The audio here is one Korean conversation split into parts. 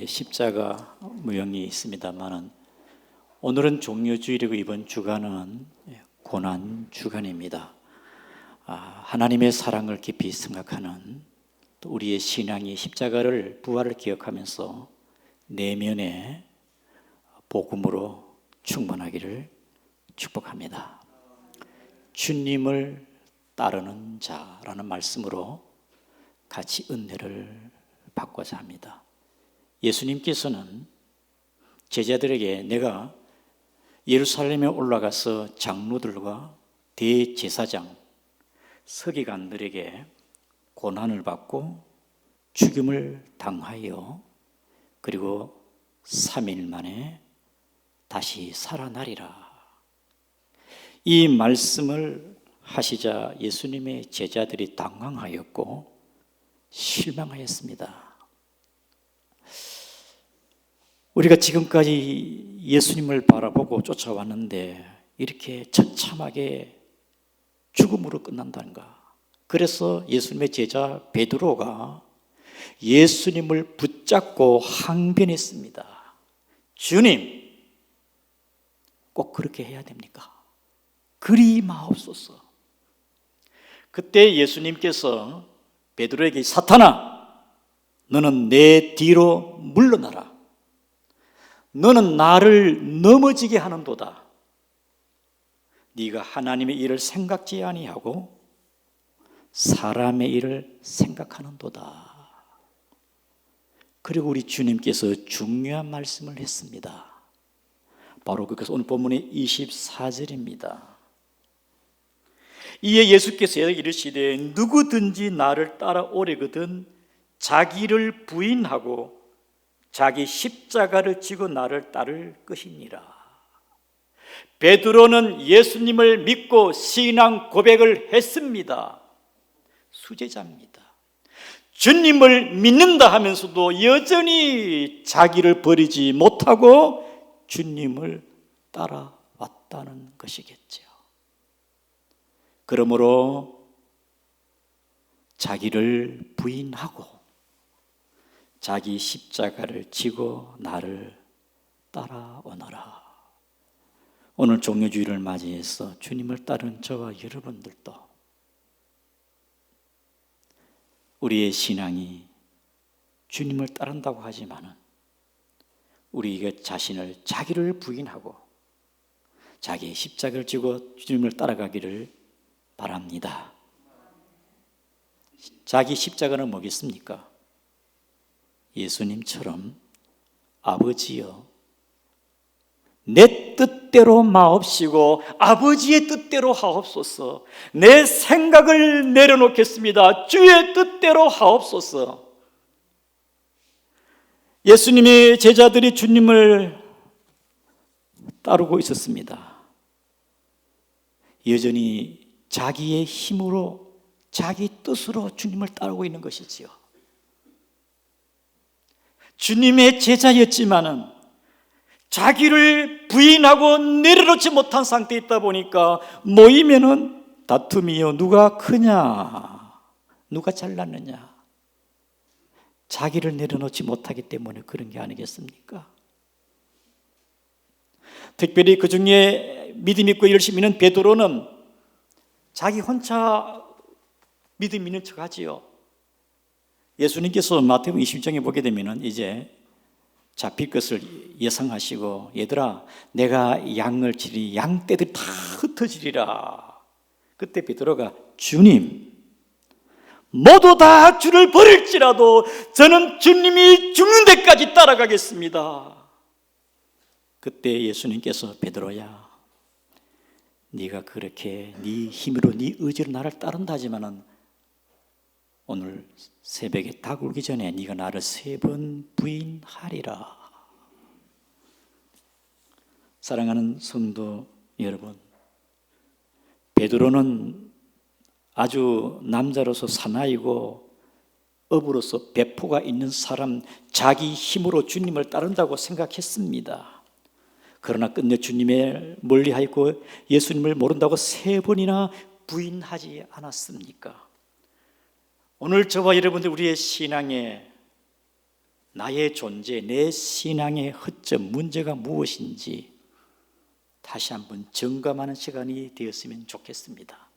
십자가 무용이 있습니다만은 오늘은 종료주일이고 이번 주간은 고난 주간입니다. 하나님의 사랑을 깊이 생각하는 또 우리의 신앙이 십자가를 부활을 기억하면서 내면의 복음으로 충만하기를 축복합니다. 주님을 따르는 자라는 말씀으로 같이 은혜를 받고자 합니다. 예수님께서는 제자들에게 내가 예루살렘에 올라가서 장로들과 대제사장, 서기관들에게 고난을 받고 죽임을 당하여 그리고 3일 만에 다시 살아나리라. 이 말씀을 하시자 예수님의 제자들이 당황하였고 실망하였습니다. 우리가 지금까지 예수님을 바라보고 쫓아왔는데 이렇게 처참하게 죽음으로 끝난다는가? 그래서 예수님의 제자 베드로가 예수님을 붙잡고 항변했습니다. 주님, 꼭 그렇게 해야 됩니까? 그리 마옵소서. 그때 예수님께서 베드로에게 사탄아, 너는 내 뒤로 물러나라. 너는 나를 넘어지게 하는도다. 네가 하나님의 일을 생각지 아니하고 사람의 일을 생각하는도다. 그리고 우리 주님께서 중요한 말씀을 했습니다. 바로 그것은 오늘 본문의 24절입니다. 이에 예수께서 이르시되 누구든지 나를 따라오려거든 자기를 부인하고 자기 십자가를 지고 나를 따를 것이니라. 베드로는 예수님을 믿고 신앙 고백을 했습니다. 수제자입니다. 주님을 믿는다 하면서도 여전히 자기를 버리지 못하고 주님을 따라왔다는 것이겠죠. 그러므로 자기를 부인하고 자기 십자가를 지고 나를 따라오너라. 오늘 종료주일을 맞이해서 주님을 따른 저와 여러분들도 우리의 신앙이 주님을 따른다고 하지만은 우리 자신을 자기를 부인하고 자기의 십자가를 지고 주님을 따라가기를 바랍니다. 자기 십자가는 뭐겠습니까? 예수님처럼 아버지여 내 뜻대로 마옵시고 아버지의 뜻대로 하옵소서. 내 생각을 내려놓겠습니다. 주의 뜻대로 하옵소서. 예수님의 제자들이 주님을 따르고 있었습니다. 여전히 자기의 힘으로 자기 뜻으로 주님을 따르고 있는 것이지요. 주님의 제자였지만은 자기를 부인하고 내려놓지 못한 상태에 있다 보니까 모이면은 다툼이요. 누가 크냐? 누가 잘났느냐? 자기를 내려놓지 못하기 때문에 그런 게 아니겠습니까? 특별히 그 중에 믿음 있고 열심히 있는 베드로는 자기 혼자 믿음 있는 척 하지요. 예수님께서 마태복음 20장에 보게 되면 이제 잡힐 것을 예상하시고 얘들아 내가 양을 치리 양떼들이 다 흩어지리라. 그때 베드로가 주님 모두 다 주를 버릴지라도 저는 주님이 죽는 데까지 따라가겠습니다. 그때 예수님께서 베드로야 네가 그렇게 네 힘으로 네 의지로 나를 따른다 하지만은 오늘 새벽에 닭 울기 전에 네가 나를 3번 부인하리라. 사랑하는 성도 여러분, 베드로는 아주 남자로서 사나이고 업으로서 배포가 있는 사람, 자기 힘으로 주님을 따른다고 생각했습니다. 그러나 끝내 주님을 멀리하였고 예수님을 모른다고 3번이나 부인하지 않았습니까? 오늘 저와 여러분들 우리의 신앙에 나의 존재, 내 신앙의 허점, 문제가 무엇인지 다시 한번 점검하는 시간이 되었으면 좋겠습니다.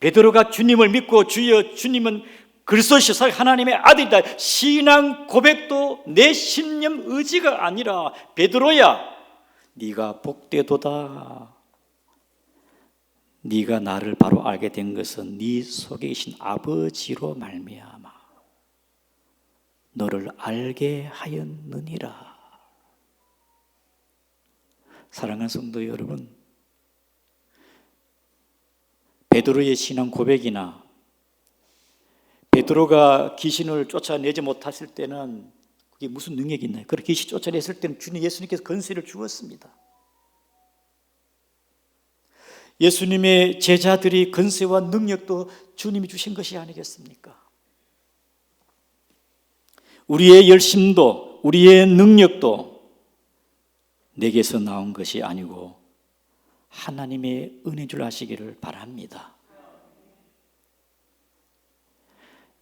베드로가 주님을 믿고 주여 주님은 그리스도시사 하나님의 아들이다, 신앙 고백도 내 신념 의지가 아니라 베드로야 네가 복되도다. 네가 나를 바로 알게 된 것은 네 속에 계신 아버지로 말미암아 너를 알게 하였느니라. 사랑하는 성도 여러분, 베드로의 신앙 고백이나 베드로가 귀신을 쫓아내지 못했을 때는 그게 무슨 능력이 있나요? 그렇게 귀신 쫓아냈을 때는 주님 예수님께서 권세를 주었습니다. 예수님의 제자들이 권세와 능력도 주님이 주신 것이 아니겠습니까? 우리의 열심도 우리의 능력도 내게서 나온 것이 아니고 하나님의 은혜인 줄 아시기를 바랍니다.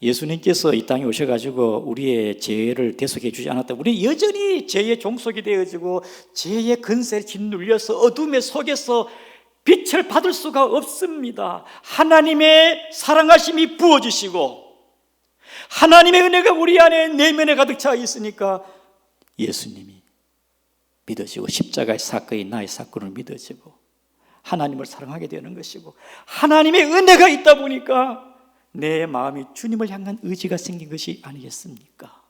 예수님께서 이 땅에 오셔가지고 우리의 죄를 대속해 주지 않았다. 우리 여전히 죄의 종속이 되어지고 죄의 근세를 짓눌려서 어둠의 속에서 빛을 받을 수가 없습니다. 하나님의 사랑하심이 부어지시고 하나님의 은혜가 우리 안에 내면에 가득 차 있으니까 예수님이 믿어지고 십자가의 사건이 나의 사건을 믿어지고 하나님을 사랑하게 되는 것이고 하나님의 은혜가 있다 보니까 내 마음이 주님을 향한 의지가 생긴 것이 아니겠습니까?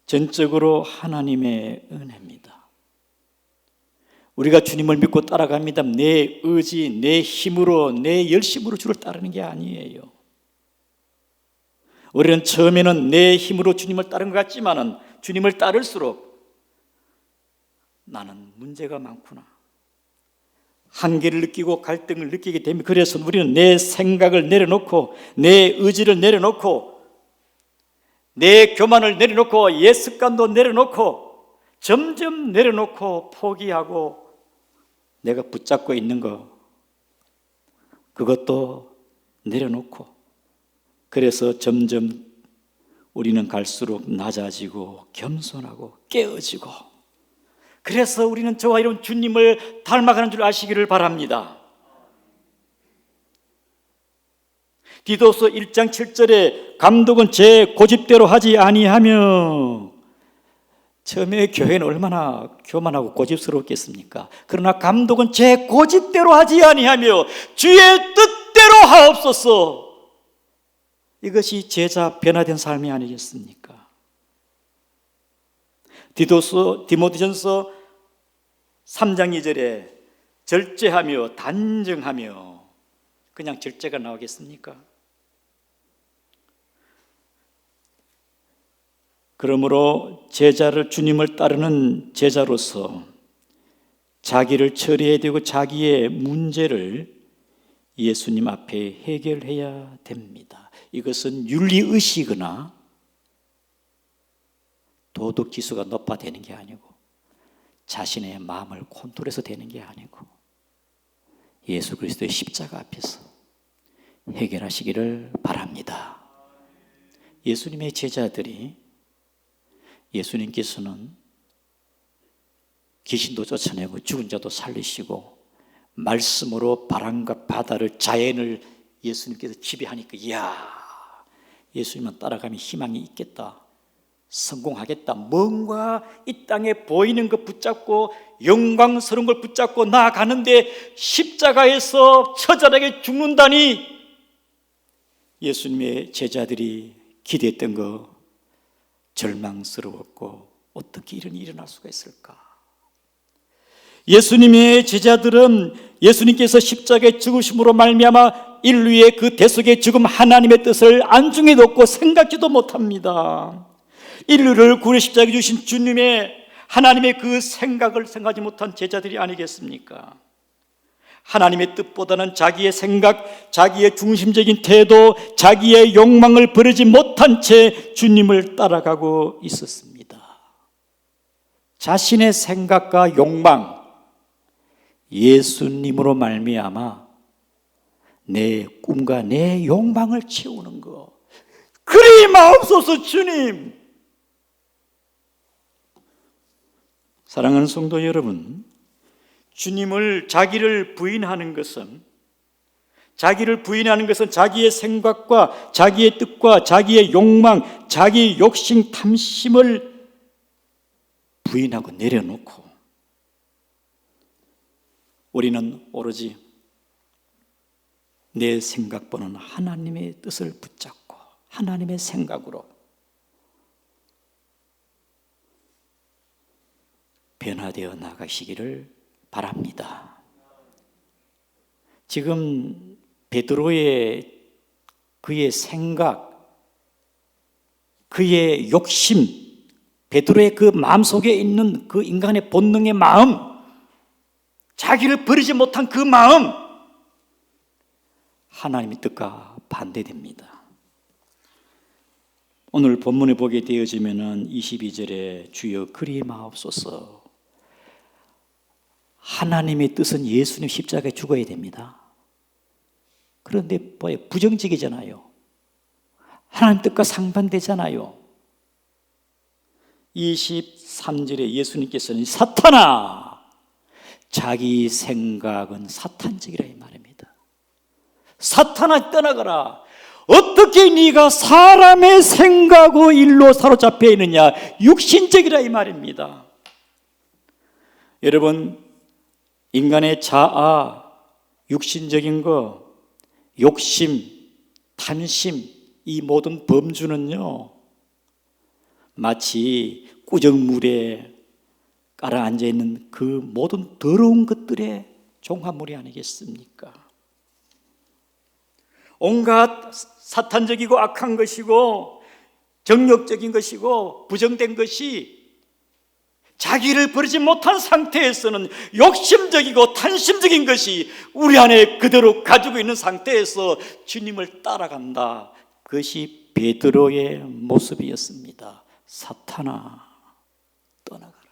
전적으로 하나님의 은혜입니다. 우리가 주님을 믿고 따라갑니다. 내 의지, 내 힘으로, 내 열심으로 주를 따르는 게 아니에요. 우리는 처음에는 내 힘으로 주님을 따른 것 같지만은 주님을 따를수록 나는 문제가 많구나, 한계를 느끼고 갈등을 느끼게 됩니다. 그래서 우리는 내 생각을 내려놓고 내 의지를 내려놓고 내 교만을 내려놓고 옛 습관도 내려놓고 점점 내려놓고 포기하고 내가 붙잡고 있는 거 그것도 내려놓고 그래서 점점 우리는 갈수록 낮아지고 겸손하고 깨어지고 그래서 우리는 저와 이런 주님을 닮아가는 줄 아시기를 바랍니다. 디도서 1장 7절에 감독은 제 고집대로 하지 아니하며, 처음에 교회는 얼마나 교만하고 고집스러웠겠습니까? 그러나 감독은 제 고집대로 하지 아니하며 주의 뜻대로 하옵소서. 이것이 제자 변화된 삶이 아니겠습니까? 디모데전서 3장 2절에 절제하며 단정하며, 그냥 절제가 나오겠습니까? 그러므로 제자를, 주님을 따르는 제자로서 자기를 처리해야 되고 자기의 문제를 예수님 앞에 해결해야 됩니다. 이것은 윤리의식이나 도덕지수가 높아되는 게 아니고 자신의 마음을 컨트롤해서 되는 게 아니고 예수 그리스도의 십자가 앞에서 해결하시기를 바랍니다. 예수님의 제자들이, 예수님께서는 귀신도 쫓아내고 죽은 자도 살리시고 말씀으로 바람과 바다를, 자연을 예수님께서 지배하니까 이야, 예수님만 따라가면 희망이 있겠다, 성공하겠다, 뭔가 이 땅에 보이는 것 붙잡고 영광스러운 걸 붙잡고 나아가는데 십자가에서 처절하게 죽는다니, 예수님의 제자들이 기대했던 거 절망스러웠고 어떻게 이런 일이 일어날 수가 있을까? 예수님의 제자들은 예수님께서 십자가에 죽으심으로 말미암아 인류의 그 대속의 죽음, 하나님의 뜻을 안중에 놓고 생각지도 못합니다. 인류를 구원의 십자가에 주신 주님의, 하나님의 그 생각을 생각하지 못한 제자들이 아니겠습니까? 하나님의 뜻보다는 자기의 생각, 자기의 중심적인 태도, 자기의 욕망을 버리지 못한 채 주님을 따라가고 있었습니다. 자신의 생각과 욕망, 예수님으로 말미암아 내 꿈과 내 욕망을 채우는 것, 그리 마옵소서 주님. 사랑하는 성도 여러분, 주님을 자기를 부인하는 것은 자기의 생각과 자기의 뜻과 자기의 욕망, 자기의 욕심, 탐심을 부인하고 내려놓고 우리는 오로지 내 생각보다는 하나님의 뜻을 붙잡고 하나님의 생각으로 변화되어 나가시기를 바랍니다. 지금 베드로의 그의 생각, 그의 욕심, 베드로의 그 마음속에 있는 그 인간의 본능의 마음, 자기를 버리지 못한 그 마음, 하나님의 뜻과 반대됩니다. 오늘 본문에 보게 되어지면은 22절에 주여 그리 마옵소서. 하나님의 뜻은 예수님 십자가에 죽어야 됩니다. 그런데 뭐예요? 부정적이잖아요. 하나님 뜻과 상반되잖아요. 23절에 예수님께서는 사탄아, 자기 생각은 사탄적이라 이 말입니다. 사탄아 떠나가라. 어떻게 네가 사람의 생각으로 일로 사로잡혀 있느냐? 육신적이라 이 말입니다. 여러분, 인간의 자아, 육신적인 거, 욕심, 탐심, 이 모든 범주는요, 마치 꾸정물에 깔아앉아 있는 그 모든 더러운 것들의 종합물이 아니겠습니까? 온갖 사탄적이고 악한 것이고 정욕적인 것이고 부정된 것이 자기를 버리지 못한 상태에서는 욕심적이고 탐심적인 것이 우리 안에 그대로 가지고 있는 상태에서 주님을 따라간다. 그것이 베드로의 모습이었습니다. 사탄아 떠나가라.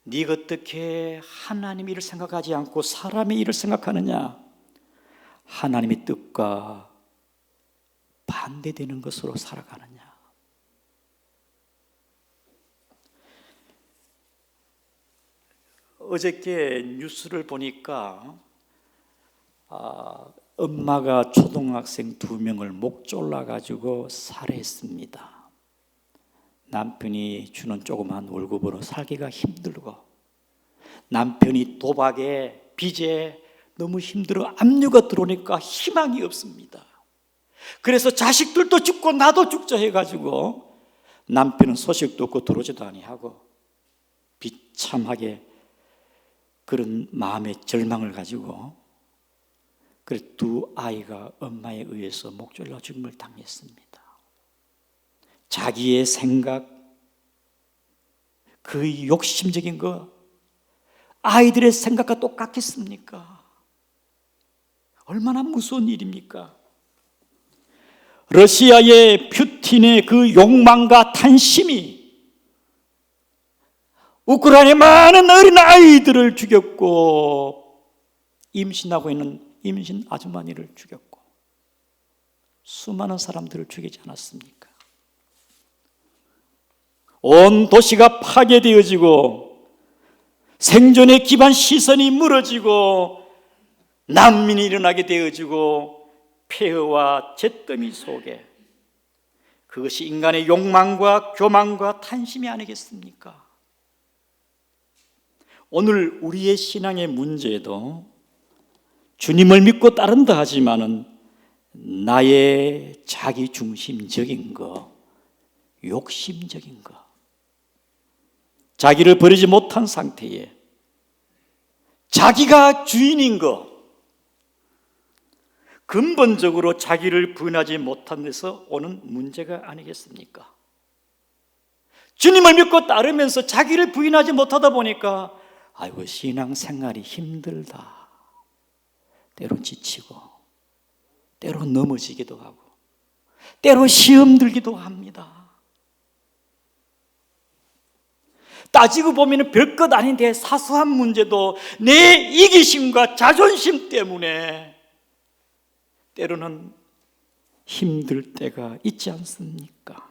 네가 어떻게 하나님의 일을 생각하지 않고 사람의 일을 생각하느냐? 하나님의 뜻과 반대되는 것으로 살아가느냐? 어저께 뉴스를 보니까 엄마가 초등학생 2명을 목 졸라가지고 살해했습니다. 남편이 주는 조그만 월급으로 살기가 힘들고 남편이 도박에 빚에 너무 힘들어 압류가 들어오니까 희망이 없습니다. 그래서 자식들도 죽고 나도 죽자 해가지고 남편은 소식도 없고 들어오지도 아니하고 비참하게 그런 마음의 절망을 가지고 그래 2 아이가 엄마에 의해서 목 졸라 죽음을 당했습니다. 자기의 생각, 그 욕심적인 거 아이들의 생각과 똑같겠습니까? 얼마나 무서운 일입니까? 러시아의 푸틴의 그 욕망과 탄심이 우크라이나의 많은 어린 아이들을 죽였고 임신하고 있는 임신 아주머니를 죽였고 수많은 사람들을 죽이지 않았습니까? 온 도시가 파괴되어지고 생존의 기반 시선이 무너지고 난민이 일어나게 되어지고 폐허와 잿더미 속에 그것이 인간의 욕망과 교만과 탄심이 아니겠습니까? 오늘 우리의 신앙의 문제도 주님을 믿고 따른다 하지만은 나의 자기중심적인 거, 욕심적인 거, 자기를 버리지 못한 상태에 자기가 주인인 거, 근본적으로 자기를 부인하지 못한 데서 오는 문제가 아니겠습니까? 주님을 믿고 따르면서 자기를 부인하지 못하다 보니까 아이고 신앙생활이 힘들다. 때로 지치고 때로 넘어지기도 하고 때로 시험 들기도 합니다. 따지고 보면 별것 아닌데 사소한 문제도 내 이기심과 자존심 때문에 때로는 힘들 때가 있지 않습니까?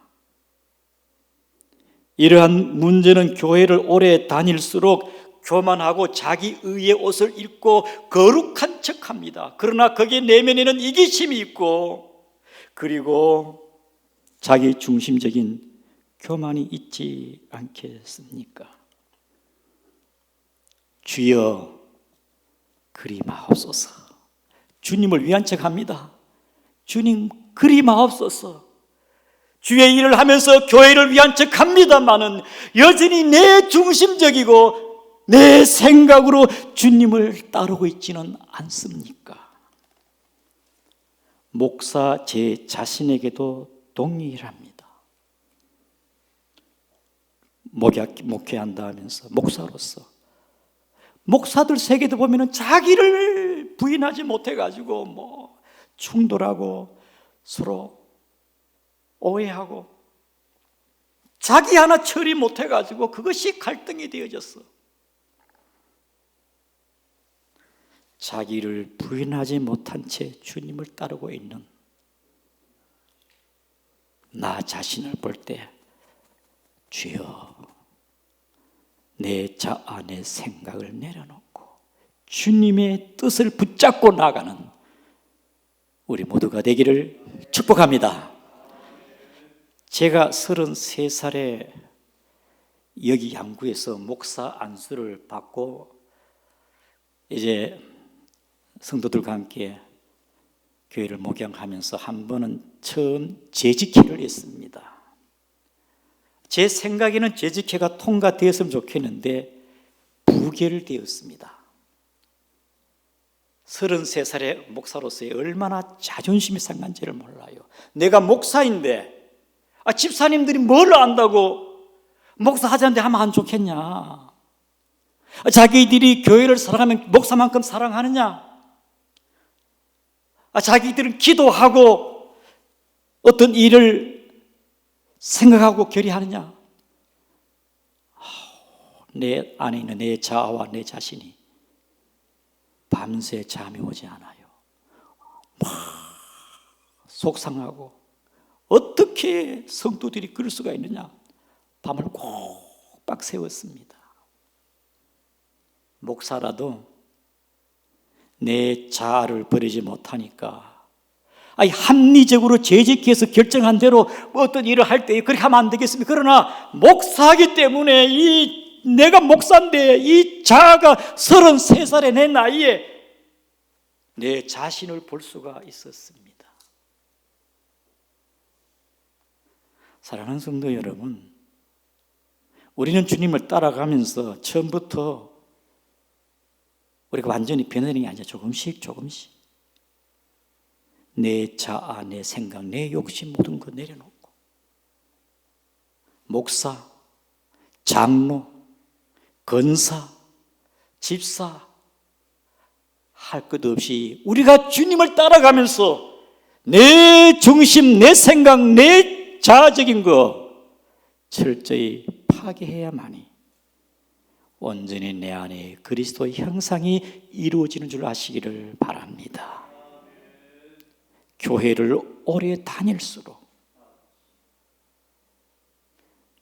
이러한 문제는 교회를 오래 다닐수록 교만하고 자기 의의 옷을 입고 거룩한 척합니다. 그러나 거기에 내면에는 이기심이 있고, 그리고 자기 중심적인 교만이 있지 않겠습니까? 주여 그리 마옵소서. 주님을 위한 척합니다. 주님 그리 마옵소서. 주의 일을 하면서 교회를 위한 척합니다마는 여전히 내 중심적이고 내 생각으로 주님을 따르고 있지는 않습니까? 목사 제 자신에게도 동일합니다. 목회한다 하면서 목사로서 목사들 세계도 보면은 자기를 부인하지 못해가지고 충돌하고 서로 오해하고 자기 하나 처리 못해가지고 그것이 갈등이 되어졌어. 자기를 부인하지 못한 채 주님을 따르고 있는 나 자신을 볼 때 주여 내 자아의 생각을 내려놓고 주님의 뜻을 붙잡고 나가는 우리 모두가 되기를 축복합니다. 제가 33살에 여기 양구에서 목사 안수를 받고 이제 성도들과 함께 교회를 목양하면서 한 번은 처음 재직회를 했습니다. 제 생각에는 재직회가 통과되었으면 좋겠는데 부결되었습니다. 33살의 목사로서의 얼마나 자존심이 상한지를 몰라요. 내가 목사인데 집사님들이 뭘 안다고 목사하자는데 하면 안 좋겠냐? 자기들이 교회를 사랑하면 목사만큼 사랑하느냐? 자기들은 기도하고 어떤 일을 생각하고 결의하느냐? 내 안에 있는 내 자아와 내 자신이 밤새 잠이 오지 않아요. 막 속상하고 어떻게 성도들이 그럴 수가 있느냐? 밤을 꼭박 세웠습니다. 목사라도 내 자아를 버리지 못하니까 합리적으로 재직해서 결정한 대로 어떤 일을 할 때 그렇게 하면 안 되겠습니까? 그러나 목사이기 때문에 내가 목사인데 이 자아가 33살의 내 나이에 내 자신을 볼 수가 있었습니다. 사랑하는 성도 여러분, 우리는 주님을 따라가면서 처음부터 우리가 완전히 변하는 게 아니라 조금씩 내 자아, 내 생각, 내 욕심 모든 거 내려놓고 목사, 장로, 권사, 집사 할 것 없이 우리가 주님을 따라가면서 내 중심, 내 생각, 내 자아적인 거 철저히 파괴해야만이 온전히 내 안에 그리스도의 형상이 이루어지는 줄 아시기를 바랍니다. 교회를 오래 다닐수록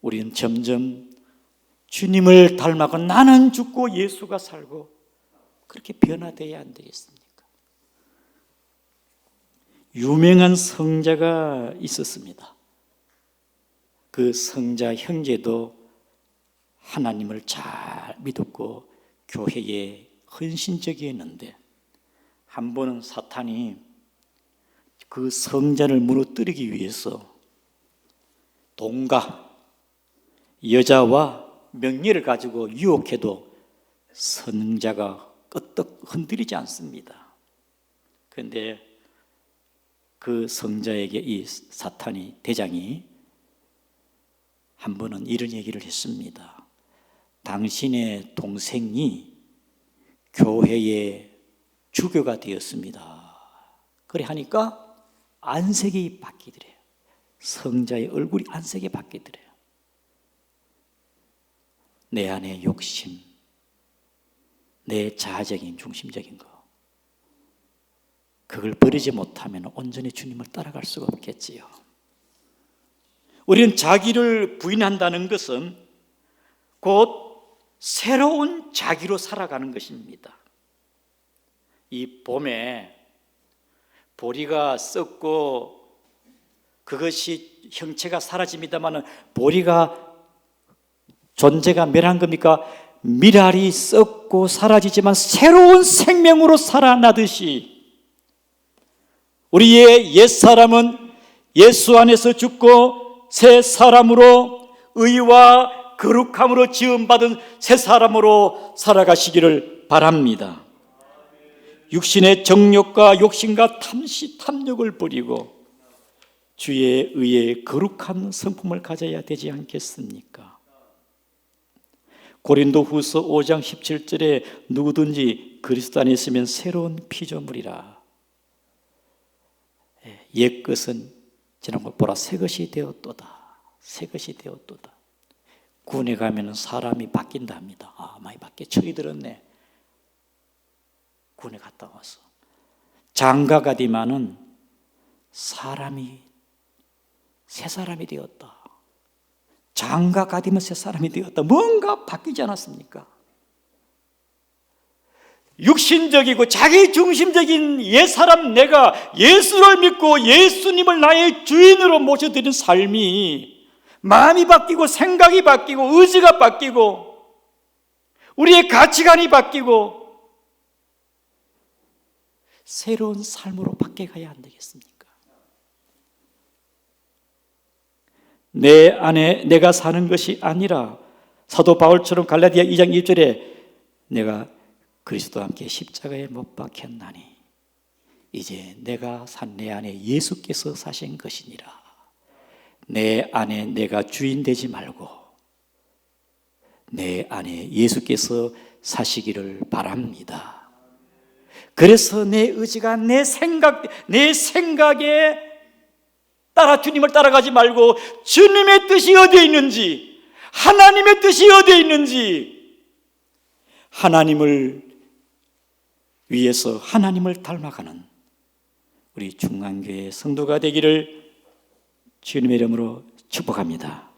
우리는 점점 주님을 닮아가 나는 죽고 예수가 살고 그렇게 변화되어야 안 되겠습니까? 유명한 성자가 있었습니다. 그 성자 형제도 하나님을 잘 믿었고 교회에 헌신적이었는데 한 번은 사탄이 그 성자를 무너뜨리기 위해서 돈과 여자와 명예를 가지고 유혹해도 성자가 끄떡 흔들리지 않습니다. 그런데 그 성자에게 이 사탄이 대장이 한 번은 이런 얘기를 했습니다. 당신의 동생이 교회의 주교가 되었습니다. 그래 하니까 안색이 바뀌더래요. 성자의 얼굴이 안색이 바뀌더래요. 내 안의 욕심, 내 자아적인 중심적인 거 그걸 버리지 못하면 온전히 주님을 따라갈 수가 없겠지요. 우리는 자기를 부인한다는 것은 곧 새로운 자기로 살아가는 것입니다. 이 봄에 보리가 썩고 그것이 형체가 사라집니다만 보리가 존재가 멸한 겁니까? 미랄이 썩고 사라지지만 새로운 생명으로 살아나듯이 우리의 옛사람은 예수 안에서 죽고 새 사람으로 의와 거룩함으로 지음받은 새 사람으로 살아가시기를 바랍니다. 육신의 정욕과 욕심과 탐욕을 버리고 주의 의에 거룩한 성품을 가져야 되지 않겠습니까? 고린도후서 5장 17절에 누구든지 그리스도 안에 있으면 새로운 피조물이라. 옛 것은 지난 것 보라 새 것이 되었도다. 새 것이 되었도다. 군에 가면 사람이 바뀐다 합니다. 많이 바뀌어. 철이 들었네. 군에 갔다 와서 장가 가디만은 사람이 새 사람이 되었다. 장가 가디면 새 사람이 되었다. 뭔가 바뀌지 않았습니까? 육신적이고 자기중심적인 옛사람 내가 예수를 믿고 예수님을 나의 주인으로 모셔드린 삶이 마음이 바뀌고 생각이 바뀌고 의지가 바뀌고 우리의 가치관이 바뀌고 새로운 삶으로 바뀌어가야 안 되겠습니까? 내 안에 내가 사는 것이 아니라 사도 바울처럼 갈라디아 2장 2절에 내가 그리스도와 함께 십자가에 못 박혔나니 이제 내가 산 내 안에 예수께서 사신 것이니라. 내 안에 내가 주인 되지 말고 내 안에 예수께서 사시기를 바랍니다. 그래서 내 의지가 내 생각에 따라 주님을 따라가지 말고 주님의 뜻이 어디에 있는지, 하나님의 뜻이 어디에 있는지, 하나님을 위해서 하나님을 닮아가는 우리 중앙교회 성도가 되기를 주님의 이름으로 축복합니다.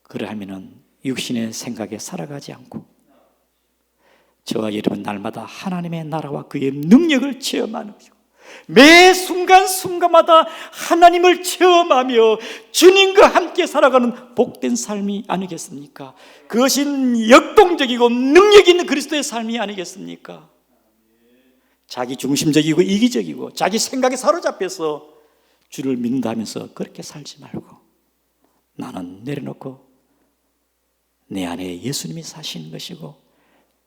그러하면 육신의 생각에 살아가지 않고 저와 여러분 날마다 하나님의 나라와 그의 능력을 체험하는 것이고 매 순간순간마다 하나님을 체험하며 주님과 함께 살아가는 복된 삶이 아니겠습니까? 그것이 역동적이고 능력 있는 그리스도의 삶이 아니겠습니까? 자기 중심적이고 이기적이고 자기 생각에 사로잡혀서 주를 믿는다면서 그렇게 살지 말고 나는 내려놓고 내 안에 예수님이 사시는 것이고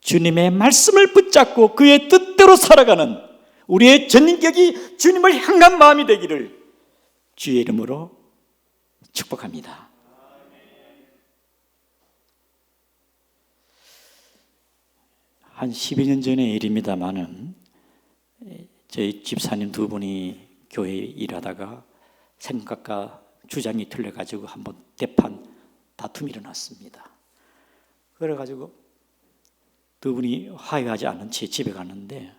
주님의 말씀을 붙잡고 그의 뜻대로 살아가는 우리의 전인격이 주님을 향한 마음이 되기를 주의 이름으로 축복합니다. 한 12년 전의 일입니다마는 저희 집사님 두 분이 교회에 일하다가 생각과 주장이 틀려가지고 한번 대판 다툼이 일어났습니다. 그래가지고 두 분이 화해하지 않은 채 집에 갔는데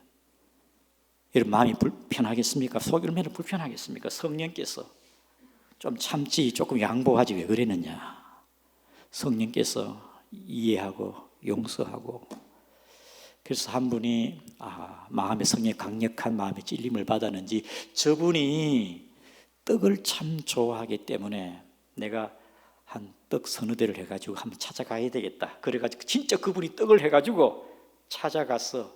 여러분 마음이 불편하겠습니까? 속 얼마나 불편하겠습니까? 성령께서 좀 참지 조금 양보하지 왜 그랬느냐. 성령께서 이해하고 용서하고 그래서 한 분이 마음의 성령의 강력한 마음의 찔림을 받았는지 저분이 떡을 참 좋아하기 때문에 내가 한 떡 서너 대를 해가지고 한번 찾아가야 되겠다. 그래가지고 진짜 그분이 떡을 해가지고 찾아가서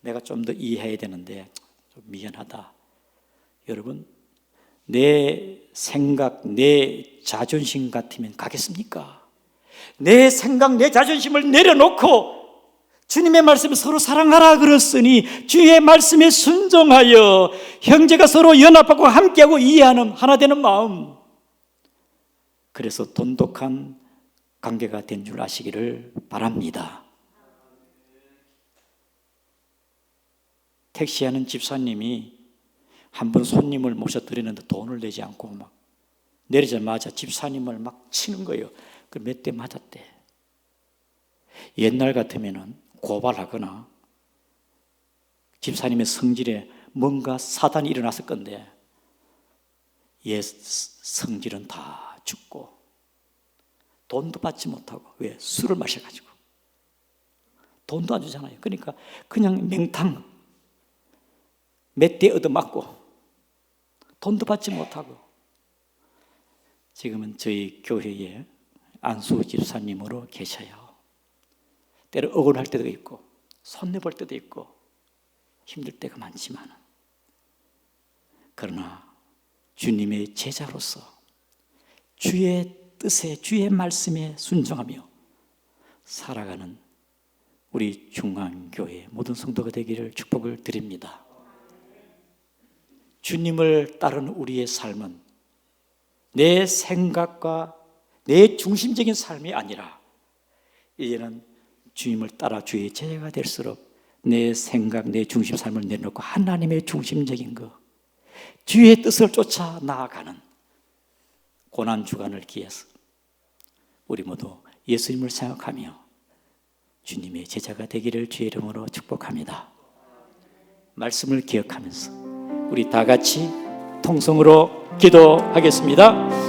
내가 좀 더 이해해야 되는데 좀 미안하다. 여러분 내 생각, 내 자존심 같으면 가겠습니까? 내 생각, 내 자존심을 내려놓고 주님의 말씀에 서로 사랑하라 그랬으니 주의 말씀에 순종하여 형제가 서로 연합하고 함께하고 이해하는 하나 되는 마음, 그래서 돈독한 관계가 된 줄 아시기를 바랍니다. 택시하는 집사님이 한 번 손님을 모셔드리는데 돈을 내지 않고 막 내리자마자 집사님을 막 치는 거예요. 그 몇 대 맞았대. 옛날 같으면은 고발하거나 집사님의 성질에 뭔가 사단이 일어났을 건데 옛 성질은 다 죽고 돈도 받지 못하고, 왜? 술을 마셔가지고 돈도 안 주잖아요. 그러니까 그냥 맹탕 몇 대 얻어맞고 돈도 받지 못하고. 지금은 저희 교회에 안수 집사님으로 계셔요. 때로 억울할 때도 있고 손해볼 때도 있고 힘들 때가 많지만, 그러나 주님의 제자로서 주의 뜻에, 주의 말씀에 순종하며 살아가는 우리 중앙교회 모든 성도가 되기를 축복을 드립니다. 주님을 따르는 우리의 삶은 내 생각과 내 중심적인 삶이 아니라, 이제는 주님을 따라 주의 제자가 될수록 내 생각, 내 중심 삶을 내놓고 하나님의 중심적인 것, 주의 뜻을 쫓아 나아가는 고난주간을 기해서 우리 모두 예수님을 생각하며 주님의 제자가 되기를 주의 이름으로 축복합니다. 말씀을 기억하면서 우리 다 같이 통성으로 기도하겠습니다.